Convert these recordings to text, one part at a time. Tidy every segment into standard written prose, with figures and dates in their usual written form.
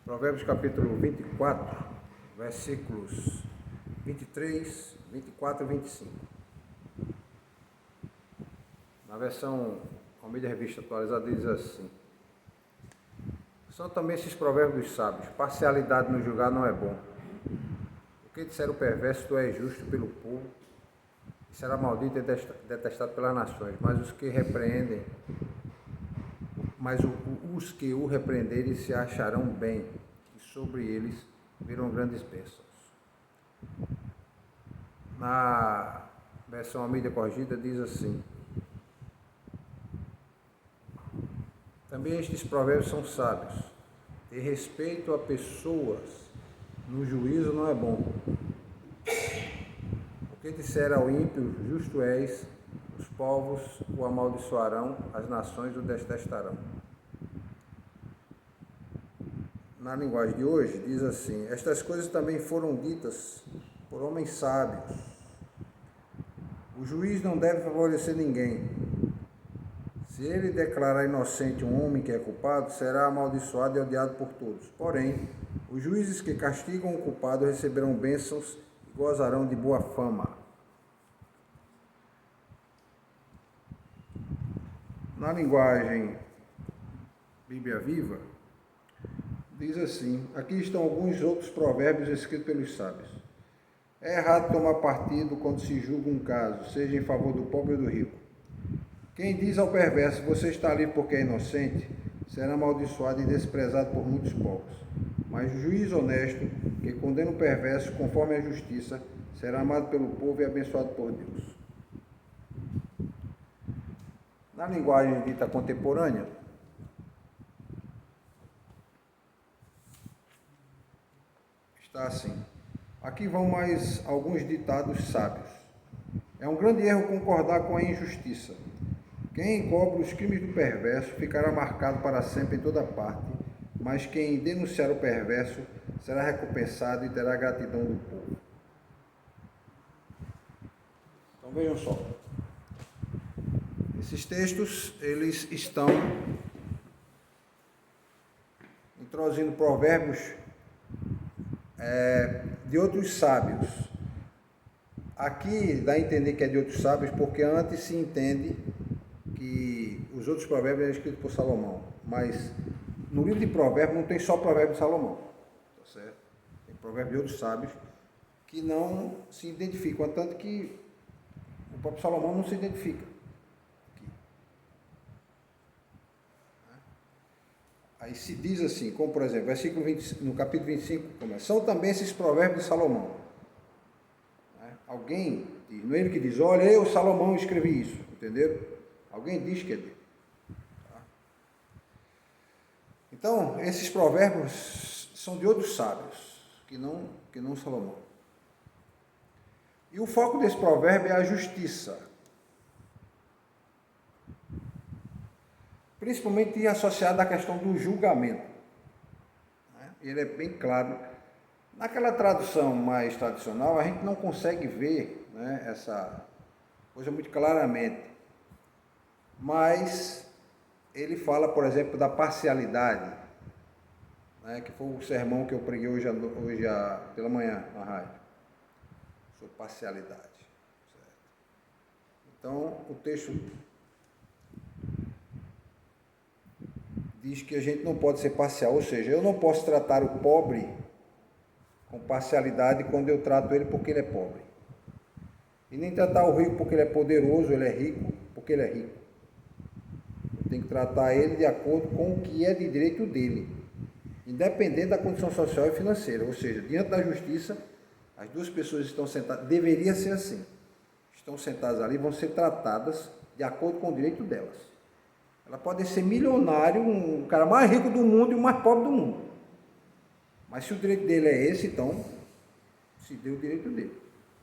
Provérbios capítulo 24, versículos 23, 24 e 25. Na versão Almeida Revista Atualizada diz assim: são também esses provérbios dos sábios: parcialidade no julgar não é bom. O que disser o perverso, tu és justo pelo povo, e será maldito e detestado pelas nações, mas os que o repreenderem se acharão bem, e sobre eles virão grandes bênçãos. Na versão Almeida Corrigida diz assim: também estes provérbios são sábios: ter respeito a pessoas no juízo não é bom. O que disser ao ímpio, justo és, os povos o amaldiçoarão, as nações o detestarão. Na linguagem de hoje diz assim: estas coisas também foram ditas por homens sábios. O juiz não deve favorecer ninguém. Se ele declarar inocente um homem que é culpado, será amaldiçoado e odiado por todos. Porém, os juízes que castigam o culpado receberão bênçãos e gozarão de boa fama. Na linguagem Bíblia Viva, diz assim: aqui estão alguns outros provérbios escritos pelos sábios. É errado tomar partido quando se julga um caso, seja em favor do pobre ou do rico. Quem diz ao perverso, você está livre porque é inocente, será amaldiçoado e desprezado por muitos povos. Mas o juiz honesto, que condena o perverso conforme a justiça, será amado pelo povo e abençoado por Deus. Na linguagem dita contemporânea, está assim: aqui vão mais alguns ditados sábios. É um grande erro concordar com a injustiça. Quem encobre os crimes do perverso ficará marcado para sempre em toda parte, mas quem denunciar o perverso será recompensado e terá gratidão do povo. Então vejam só. Esses textos, eles estão introduzindo provérbios de outros sábios. Aqui dá a entender que é de outros sábios, porque antes se entende que os outros provérbios eram escritos por Salomão, mas no livro de provérbios não tem só provérbio de Salomão, tá certo? Tem provérbios de outros sábios que não se identificam, tanto que o próprio Salomão não se identifica aqui. Aí se diz assim, como por exemplo, versículo 20, no capítulo 25, começa: são também esses provérbios de Salomão. Alguém diz, não é ele que diz, olha, eu, Salomão, escrevi isso, entenderam? Alguém diz que é dele. Tá? Então, esses provérbios são de outros sábios, que não Salomão. E o foco desse provérbio é a justiça. Principalmente associado à questão do julgamento. Ele é bem claro. Naquela tradução mais tradicional, a gente não consegue ver, né, essa coisa muito claramente. Mas ele fala, por exemplo, da parcialidade, né, que foi o sermão que eu preguei hoje pela manhã na rádio, sobre parcialidade. Certo? Então, o texto diz que a gente não pode ser parcial, ou seja, eu não posso tratar o pobre com parcialidade quando eu trato ele porque ele é pobre. E nem tratar o rico porque ele é poderoso, ele é rico, porque ele é rico. Tem que tratar ele de acordo com o que é de direito dele, independente da condição social e financeira. Ou seja, diante da justiça, as duas pessoas estão sentadas, deveria ser assim, estão sentadas ali, vão ser tratadas de acordo com o direito delas. Ela pode ser milionário, o cara mais rico do mundo e o mais pobre do mundo. Mas se o direito dele é esse, então se deu o direito dele,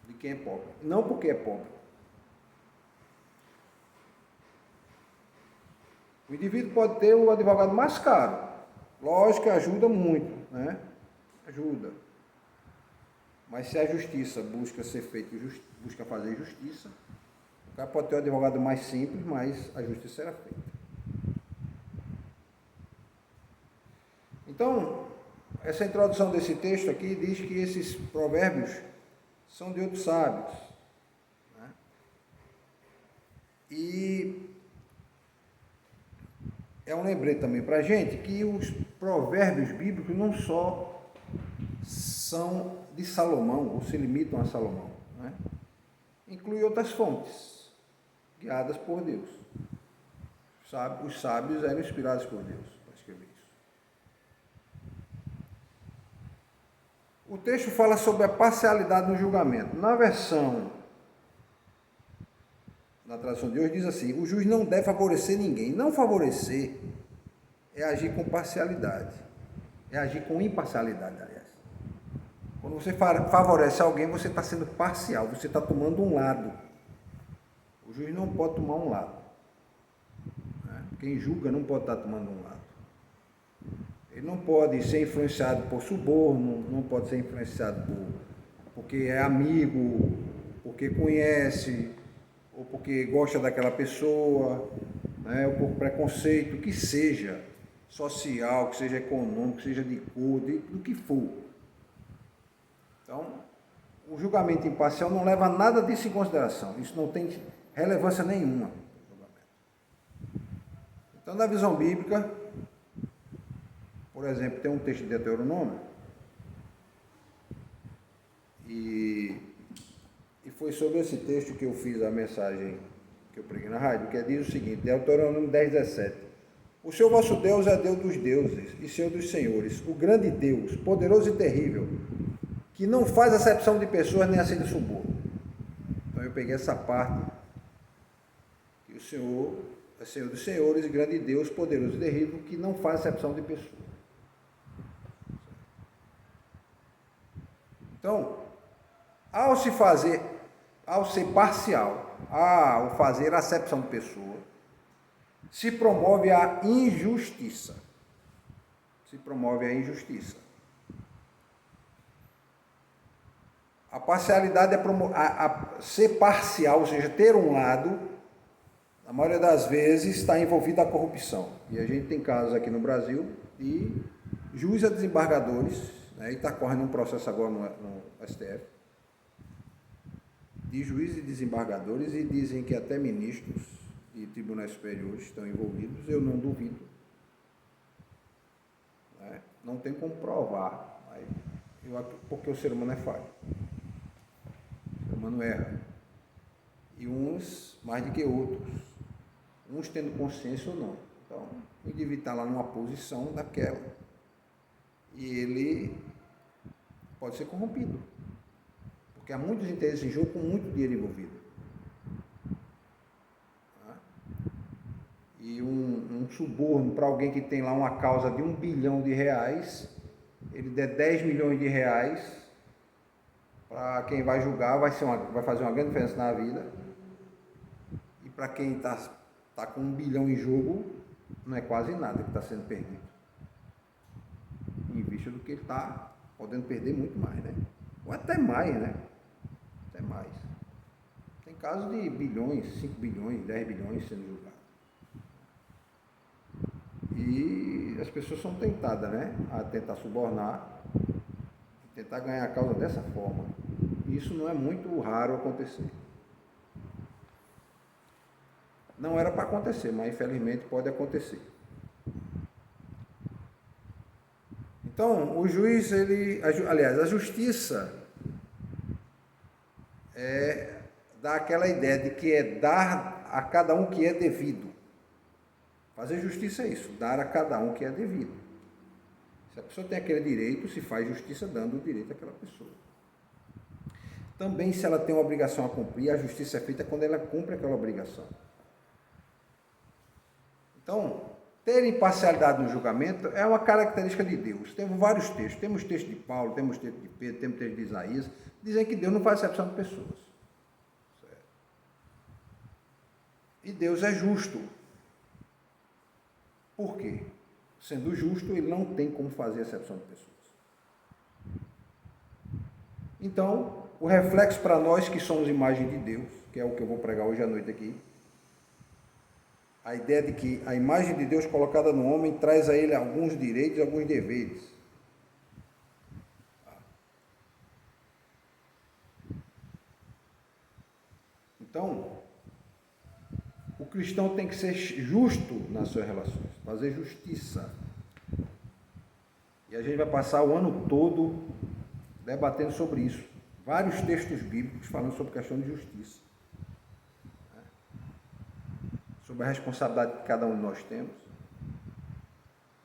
de quem é pobre, não porque é pobre. O indivíduo pode ter o advogado mais caro, lógico que ajuda muito, né? Ajuda. Mas se a justiça busca ser feita, busca fazer justiça, o cara pode ter o advogado mais simples, mas a justiça será feita. Então, essa introdução desse texto aqui diz que esses provérbios são de outros sábios, né? E é um lembrete também para a gente que os provérbios bíblicos não só são de Salomão, ou se limitam a Salomão, né? Inclui outras fontes, guiadas por Deus. Os sábios eram inspirados por Deus para escrever isso. O texto fala sobre a parcialidade no julgamento. Na tradução de hoje diz assim: o juiz não deve favorecer ninguém. Não favorecer é agir com parcialidade, é agir com imparcialidade, aliás. Quando você favorece alguém, você está sendo parcial, você está tomando um lado. O juiz não pode tomar um lado. Quem julga não pode estar tomando um lado. Ele não pode ser influenciado por suborno, não pode ser influenciado porque é amigo, porque conhece, ou porque gosta daquela pessoa, né, ou por preconceito, que seja social, que seja econômico, que seja de cor, do que for. Então, o julgamento imparcial não leva nada disso em consideração. Isso não tem relevância nenhuma. Então, na visão bíblica, por exemplo, tem um texto de Deuteronômio, e foi sobre esse texto que eu fiz a mensagem que eu preguei na rádio, que diz o seguinte, Deuteronômio 10:17. O Senhor vosso Deus é Deus dos deuses e Senhor dos senhores, o grande Deus, poderoso e terrível, que não faz acepção de pessoas nem aceita suborno. Então eu peguei essa parte, que o Senhor é Senhor dos senhores e grande Deus, poderoso e terrível, que não faz acepção de pessoas. Então, ao ser parcial, ao fazer acepção de pessoa, se promove a injustiça. A parcialidade é ser parcial, ou seja, ter um lado, na maioria das vezes está envolvida a corrupção. E a gente tem casos aqui no Brasil de juízes a desembargadores, né, e está correndo um processo agora no STF, de juízes e desembargadores, e dizem que até ministros e tribunais superiores estão envolvidos. Eu não duvido, né? Não tem como provar, porque o ser humano é falho, o ser humano erra, e uns mais do que outros, uns tendo consciência ou não. Então, o indivíduo está lá numa posição daquela, e ele pode ser corrompido, porque há muitos interesses em jogo com muito dinheiro envolvido. E um suborno para alguém que tem lá uma causa de R$1 bilhão, ele der 10 milhões de reais, para quem vai julgar, vai fazer uma grande diferença na vida. E para quem está com 1 bilhão em jogo, não é quase nada que está sendo perdido, em vista do que ele está podendo perder muito mais, né? Ou até mais, né? Até mais. Tem casos de bilhões, 5 bilhões, 10 bilhões sendo julgados. E as pessoas são tentadas, né, a tentar subornar, tentar ganhar a causa dessa forma. E isso não é muito raro acontecer. Não era para acontecer, mas infelizmente pode acontecer. Então, o juiz, a justiça dá aquela ideia de que é dar a cada um que é devido. Fazer justiça é isso, dar a cada um que é devido. Se a pessoa tem aquele direito, se faz justiça dando o direito àquela pessoa. Também, se ela tem uma obrigação a cumprir, a justiça é feita quando ela cumpre aquela obrigação. Então, ter imparcialidade no julgamento é uma característica de Deus. Temos vários textos. Temos texto de Paulo, temos texto de Pedro, temos texto de Isaías, dizem que Deus não faz acepção de pessoas. Certo? E Deus é justo. Por quê? Sendo justo, ele não tem como fazer acepção de pessoas. Então, o reflexo para nós que somos imagem de Deus, que é o que eu vou pregar hoje à noite aqui, a ideia de que a imagem de Deus colocada no homem traz a ele alguns direitos e alguns deveres. Então, o cristão tem que ser justo nas suas relações, fazer justiça. E a gente vai passar o ano todo debatendo sobre isso. Vários textos bíblicos falando sobre questão de justiça. Sobre a responsabilidade que cada um de nós temos,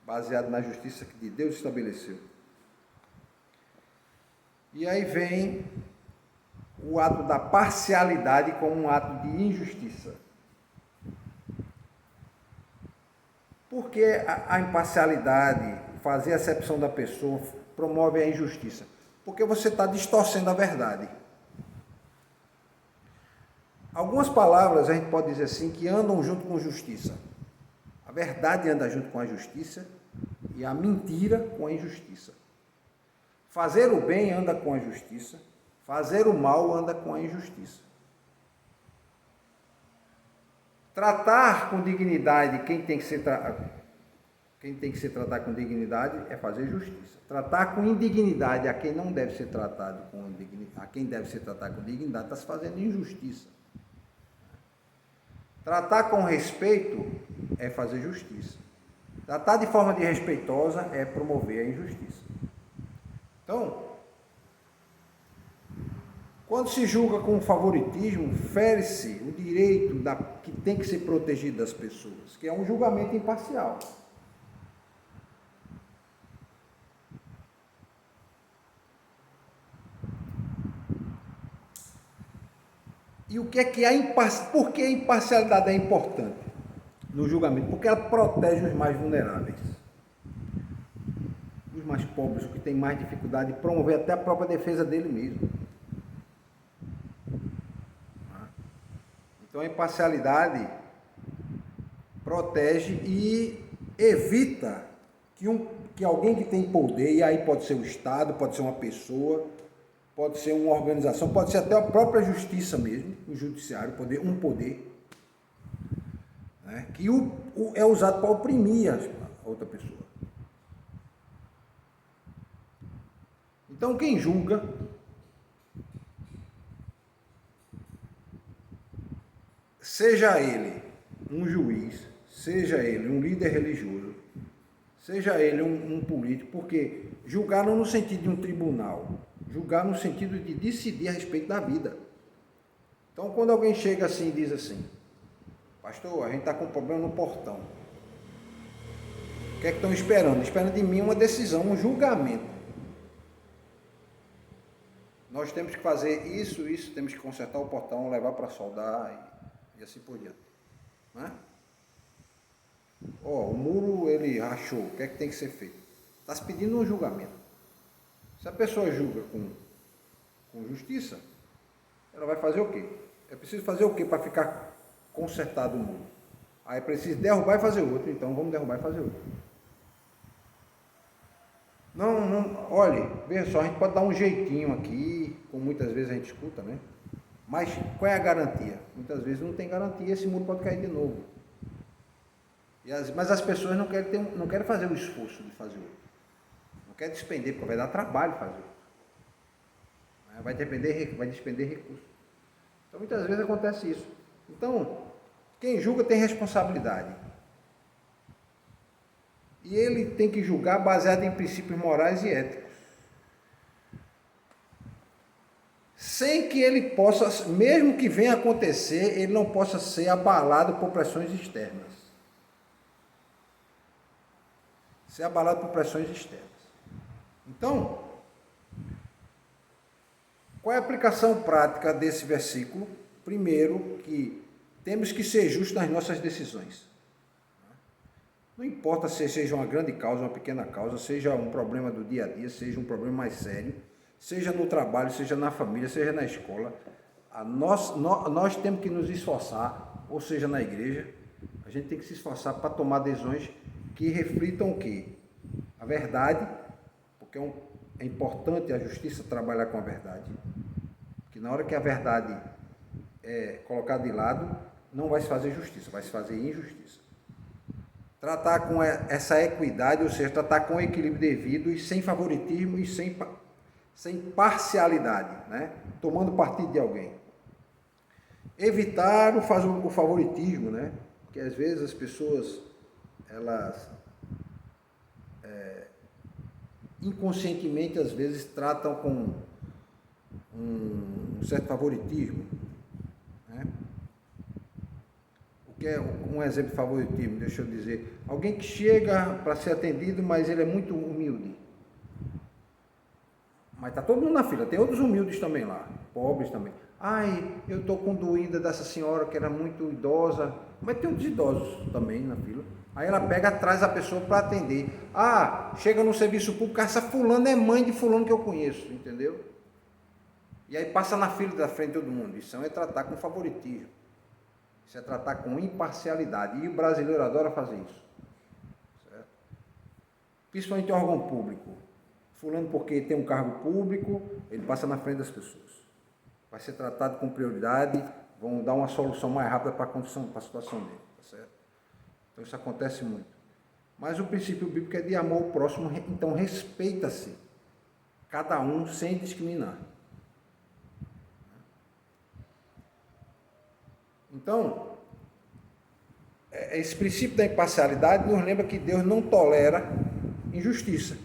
baseado na justiça que Deus estabeleceu. E aí vem o ato da parcialidade como um ato de injustiça. Por que a imparcialidade, fazer a acepção da pessoa, promove a injustiça? Porque você está distorcendo a verdade. Algumas palavras a gente pode dizer assim que andam junto com justiça. A verdade anda junto com a justiça e a mentira com a injustiça. Fazer o bem anda com a justiça, fazer o mal anda com a injustiça. Tratar com dignidade quem tem que ser tratado com dignidade é fazer justiça. Tratar com indignidade a quem não deve ser tratado com dignidade, a quem deve ser tratado com dignidade, está se fazendo injustiça. Tratar com respeito é fazer justiça. Tratar de forma desrespeitosa é promover a injustiça. Então, quando se julga com favoritismo, fere-se o direito que tem que ser protegido das pessoas, que é um julgamento imparcial. E o que é a imparcialidade? Por que a imparcialidade é importante no julgamento? Porque ela protege os mais vulneráveis, os mais pobres, os que têm mais dificuldade de promover até a própria defesa dele mesmo. Então a imparcialidade protege e evita que alguém que tem poder, e aí pode ser o Estado, pode ser uma pessoa, pode ser uma organização, pode ser até a própria justiça mesmo, o judiciário, um poder, né, que é usado para oprimir a outra pessoa. Então quem julga seja ele um juiz, seja ele um líder religioso, seja ele um político, porque julgar não no sentido de um tribunal, julgar no sentido de decidir a respeito da vida. Então, quando alguém chega assim e diz assim: pastor, a gente está com um problema no portão. O que é que estão esperando? Esperando de mim uma decisão, um julgamento. Nós temos que fazer isso, temos que consertar o portão, levar para soldar e assim por diante. Né? O muro ele rachou, o que é que tem que ser feito? Está se pedindo um julgamento. Se a pessoa julga com justiça, ela vai fazer o quê? É preciso fazer o quê para ficar consertado o muro? Aí é preciso derrubar e fazer outro, então vamos derrubar e fazer outro. Olha, veja só, a gente pode dar um jeitinho aqui, como muitas vezes a gente escuta, né? Mas qual é a garantia? Muitas vezes não tem garantia, esse muro pode cair de novo. Mas as pessoas não querem fazer o esforço de fazer outro. Não querem despender, porque vai dar trabalho fazer outro. Vai despender recursos. Então muitas vezes acontece isso. Então, quem julga tem responsabilidade. E ele tem que julgar baseado em princípios morais e éticos. Sem que ele possa, mesmo que venha acontecer, ele não possa ser abalado por pressões externas. Ser abalado por pressões externas. Então, qual é a aplicação prática desse versículo? Primeiro, que temos que ser justos nas nossas decisões. Não importa se seja uma grande causa, uma pequena causa, seja um problema do dia a dia, seja um problema mais sério, seja no trabalho, seja na família, seja na escola, nós temos que nos esforçar, ou seja, na igreja, a gente tem que se esforçar para tomar decisões que reflitam o quê? A verdade, porque é importante a justiça trabalhar com a verdade, porque na hora que a verdade é colocada de lado, não vai se fazer justiça, vai se fazer injustiça. Tratar com essa equidade, ou seja, tratar com equilíbrio devido e sem favoritismo e sem parcialidade, né? Tomando partido de alguém. Evitar o favoritismo, né? Porque às vezes as pessoas, elas inconscientemente, às vezes, tratam com um certo favoritismo, né? O que é um exemplo de favoritismo? Deixa eu dizer. Alguém que chega para ser atendido, mas ele é muito humilde. Mas está todo mundo na fila, tem outros humildes também lá, pobres também. Ai, eu estou conduída dessa senhora que era muito idosa, mas tem outros idosos também na fila. Aí ela pega atrás a pessoa para atender. Ah, chega no serviço público, essa fulana é mãe de fulano que eu conheço, entendeu? E aí passa na fila da frente de todo mundo. Isso é tratar com favoritismo. Isso é tratar com imparcialidade. E o brasileiro adora fazer isso. Certo? Principalmente em órgão público. Fulano, porque tem um cargo público, ele passa na frente das pessoas. Vai ser tratado com prioridade, vão dar uma solução mais rápida para a situação dele, tá certo? Então isso acontece muito. Mas o princípio bíblico é de amor ao próximo, então respeita-se cada um sem discriminar. Então, esse princípio da imparcialidade nos lembra que Deus não tolera injustiça.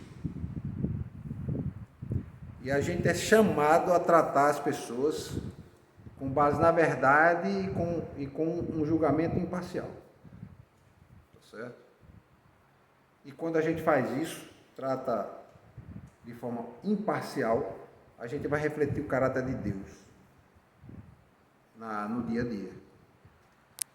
E a gente é chamado a tratar as pessoas com base na verdade e com um julgamento imparcial. Tá certo? E quando a gente faz isso, trata de forma imparcial, a gente vai refletir o caráter de Deus no dia a dia.